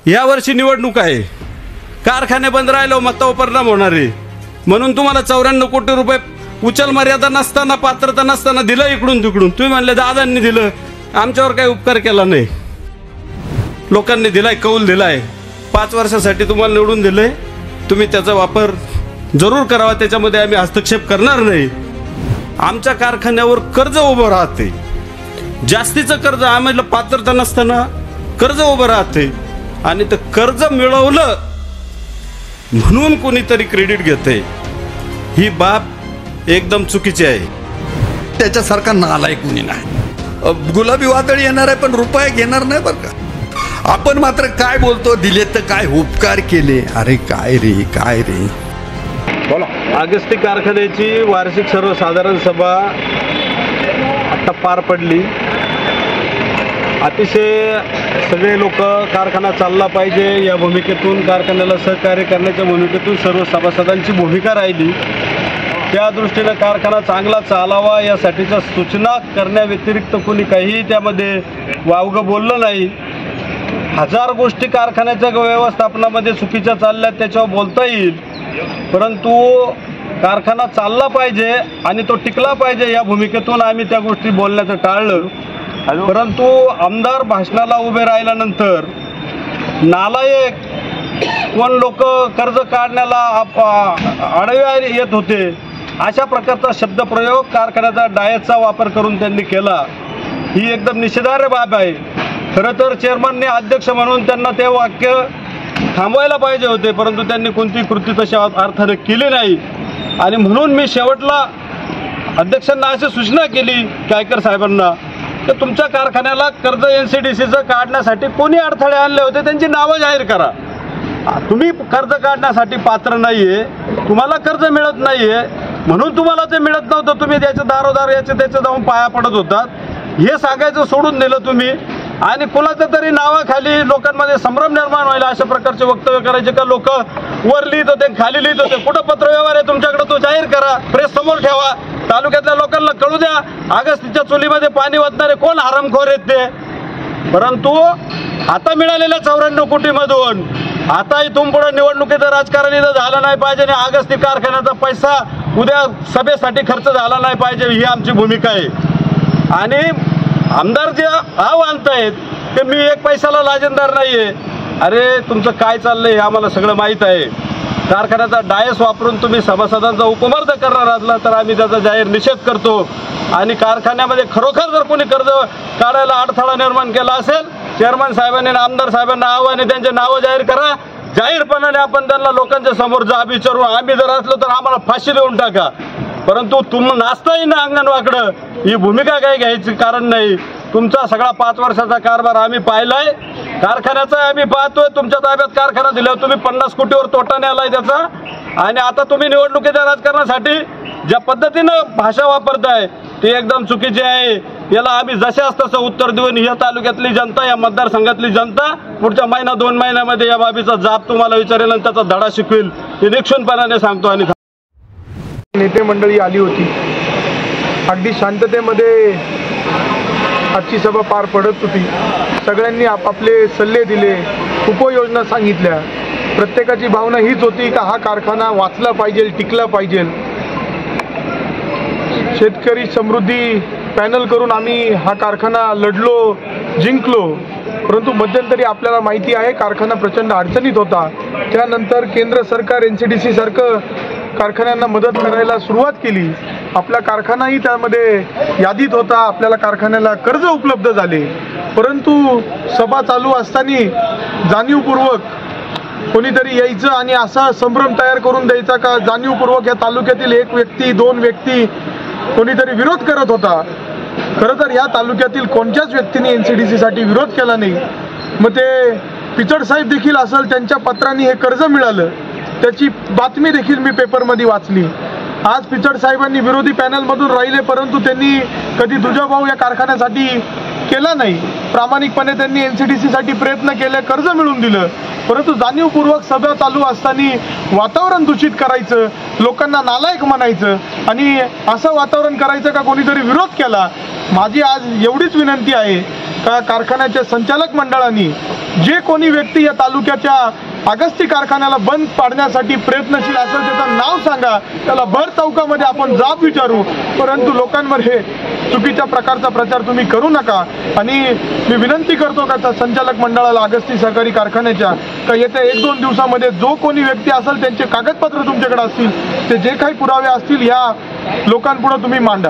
यावर्षी निवडणूक आहे, कारखाने बंद राहिलो मतावर परिणाम होणार आहे म्हणून तुम्हाला 94 कोटी रुपये उचल मर्यादा नसताना, पात्रता नसताना दिलं इकडून तिकडून. तुम्ही म्हणले दादांनी दिलं, आमच्यावर काही उपकार केला नाही. लोकांनी दिलाय, कौल दिलाय, 5 वर्षासाठी तुम्हाला निवडून दिले. तुम्ही त्याचा वापर जरूर करावा, त्याच्यामध्ये आम्ही हस्तक्षेप करणार नाही. आमच्या कारखान्यावर कर्ज उभं राहते, जास्तीचं कर्ज, आम्हाला पात्रता नसताना कर्ज उभं राहते आणि ते कर्ज मिळवलं म्हणून कोणीतरी क्रेडिट घेते. ही बाब एकदम चुकीची आहे. त्याच्यासारखा नालायक कुणी नाही. गुलाबी वादळ येणार आहे पण रुपये घेणार नाही बरं का. आपण मात्र काय बोलतो, दिले तर काय उपकार केले. अरे काय रे काय रे. बोला. अगस्ती कारखान्याची वार्षिक सर्वसाधारण सभा आता पार पडली. अतिशय सगळे लोक कारखाना चालला पाहिजे या भूमिकेतून, कारखान्याला सहकार्य करण्याच्या भूमिकेतून सर्व सभासदांची भूमिका राहिली. त्या दृष्टीनं कारखाना चांगला चालावा यासाठीच्या सूचना करण्याव्यतिरिक्त कोणी काहीही त्यामध्ये वावगं बोललं नाही. 1000 गोष्टी कारखान्याच्या व्यवस्थापनामध्ये चुकीच्या चालल्यात, त्याच्यावर बोलता येईल, परंतु कारखाना चालला पाहिजे आणि तो टिकला पाहिजे या भूमिकेतून आम्ही त्या गोष्टी बोलण्याचं टाळलं. परंतु आमदार भाषणाला उभे राहिल्यानंतर नालायक कोण लोक कर्ज काढण्याला आडवे येत होते, अशा प्रकारचा शब्दप्रयोग कारखान्याचा डायसचा वापर करून त्यांनी केला. ही एकदम निषेधार्ह बाब आहे. खरं तर चेअरमनने अध्यक्ष म्हणून त्यांना ते वाक्य थांबवायला पाहिजे होते, परंतु त्यांनी कोणती कृती तशा अर्थाने केली नाही. आणि म्हणून मी शेवटला अध्यक्षांना अशी सूचना केली कायकर साहेबांना की तुमच्या कारखान्याला कर्ज NCDCचं काढण्यासाठी कोणी अडथळे आणले होते त्यांची नावं जाहीर करा. तुम्ही कर्ज काढण्यासाठी पात्र नाहीये, तुम्हाला कर्ज मिळत नाहीये म्हणून तुम्हाला ते मिळत नव्हतं. तुम्ही त्याचे दारोदार याचे त्याचे जाऊन पाया पडत होतात. हे सांगायचं सोडून दिलं तुम्ही आणि कुणाच्या तरी नावाखाली लोकांमध्ये संभ्रम निर्माण व्हायला अशा प्रकारचे वक्तव्य करायचे का लोक वर लिहित होते खाली लिहित होते. कुठं पत्रव्यवहार आहे तुमच्याकडे तो जाहीर करा, प्रेस समोर ठेवा, तालुक्यातल्या लोकांना कळू द्या अगस्तीच्या चुलीमध्ये पाणी वाचणारे कोण हरामखोर आहेत ते. परंतु आता मिळालेल्या 94 कोटीमधून आता इथून पुढे निवडणुकीचं राजकारण इथं झालं नाही पाहिजे आणि अगस्ती कारखान्याचा पैसा उद्या सभेसाठी खर्च झाला नाही पाहिजे ही आमची भूमिका आहे. आणि आमदार जे आणतायत ते मी एक पैशाला लाजेंदार नाहीये. अरे तुमचं काय चाललंय हे आम्हाला सगळं माहीत आहे. कारखान्याचा डायस वापरून तुम्ही सभासदांचा उपमर्द करणार असला तर आम्ही त्याचा जाहीर निषेध करतो. आणि कारखान्यामध्ये खरोखर जर कोणी कर्ज काढायला अडथळा निर्माण केला असेल, चेअरमन साहेबांनी आमदार साहेबांना आव्हाने त्यांचे नावं जाहीर करा. जाहीरपणाने आपण त्यांना लोकांच्या समोर जाब विचारू. आम्ही जर असलो तर आम्हाला फाशी देऊन टाका. परंतु नाचताही ना अंगण वाकडं ही भूमिका काही घ्यायची कारण नाही. तुमचा सगळा 5 वर्षाचा कारभार आम्ही पाहिलाय, कारखान्याचा आम्ही पाहतोय. तुमच्या ताब्यात कारखाना दिल्यावर तुम्ही 50 कोटीवर तोटाने आलाय त्याचा. आणि आता तुम्ही निवडणुकीच्या राजकारणासाठी ज्या पद्धतीनं भाषा वापरताय ती एकदम चुकीची आहे. याला आम्ही जशाच तसं उत्तर देऊन या तालुक्यातली जनता, या मतदारसंघातली जनता पुढच्या 1-2 महिन्यामध्ये या बाबीचा जाब तुम्हाला विचारेल आणि त्याचा धडा शिकवेल हे निक्षूनपणाने सांगतो. आणि नेते मंडळी आली होती, अगदी शांततेमध्ये आजची सभा पार पडत होती. सगळ्यांनी आपापले सल्ले दिले, उपाययोजना सांगितल्या. प्रत्येकाची भावना हीच होती का हा कारखाना वाचला पाहिजे, टिकला पाहिजे. शेतकरी समृद्धी पॅनल करून आम्ही हा कारखाना लढलो, जिंकलो. परंतु मध्यंतरी आपल्याला माहिती आहे कारखाना प्रचंड अडचणीत होता. त्यानंतर केंद्र सरकार NCDC सारखं कारखान्यांना मदत करायला सुरुवात केली. आपला कारखानाही त्यामध्ये यादीत होता, आपल्याला कारखान्याला कर्ज उपलब्ध झाले. परंतु सभा चालू असताना जाणीवपूर्वक कोणीतरी यायचं आणि असा संभ्रम तयार करून द्यायचा का जाणीवपूर्वक या तालुक्यातील 1 व्यक्ती 2 व्यक्ती कोणीतरी विरोध करत होता. खरं तर या तालुक्यातील कोणत्याच व्यक्तीने NCDC साठी विरोध केला नाही. मग ते पिचड साहेब देखील असेल, त्यांच्या पत्रांनी हे कर्ज मिळालं, त्याची बातमी देखील मी पेपरमध्ये वाचली. आज पिचड साहेबांनी विरोधी पॅनलमधून राहिले, परंतु त्यांनी कधी दुजाभाऊ या कारखान्यासाठी केला नाही. प्रामाणिकपणे त्यांनी NCDC साठी प्रयत्न केले, कर्ज मिळवून दिलं, परंतु जाणीवपूर्वक सभा चालू असताना वातावरण दूषित करायचं, लोकांना नालायक म्हणायचं आणि असं वातावरण करायचं का कोणीतरी विरोध केला. माझी आज एवढीच विनंती आहे का कारखान्याच्या संचालक मंडळाने जे कोणी व्यक्ती या तालुक्याच्या अगस्ती कारखान्याला बंद पाडण्यासाठी प्रयत्नशील असेल त्याचं नाव सांगा, त्याला भर चौकामध्ये आपण जाब विचारू, परंतु लोकांमध्ये चुकीच्या प्रकारचा प्रचार तुम्ही करू नका. आणि मी विनंती करतो का त्या संचालक मंडळाला अगस्ती सहकारी कारखान्याच्या का येत्या 1-2 दिवसामध्ये जो कोणी व्यक्ती असेल त्यांचे कागदपत्र तुमच्याकडे असतील, ते जे काही पुरावे असतील या लोकांपुढे तुम्ही मांडा.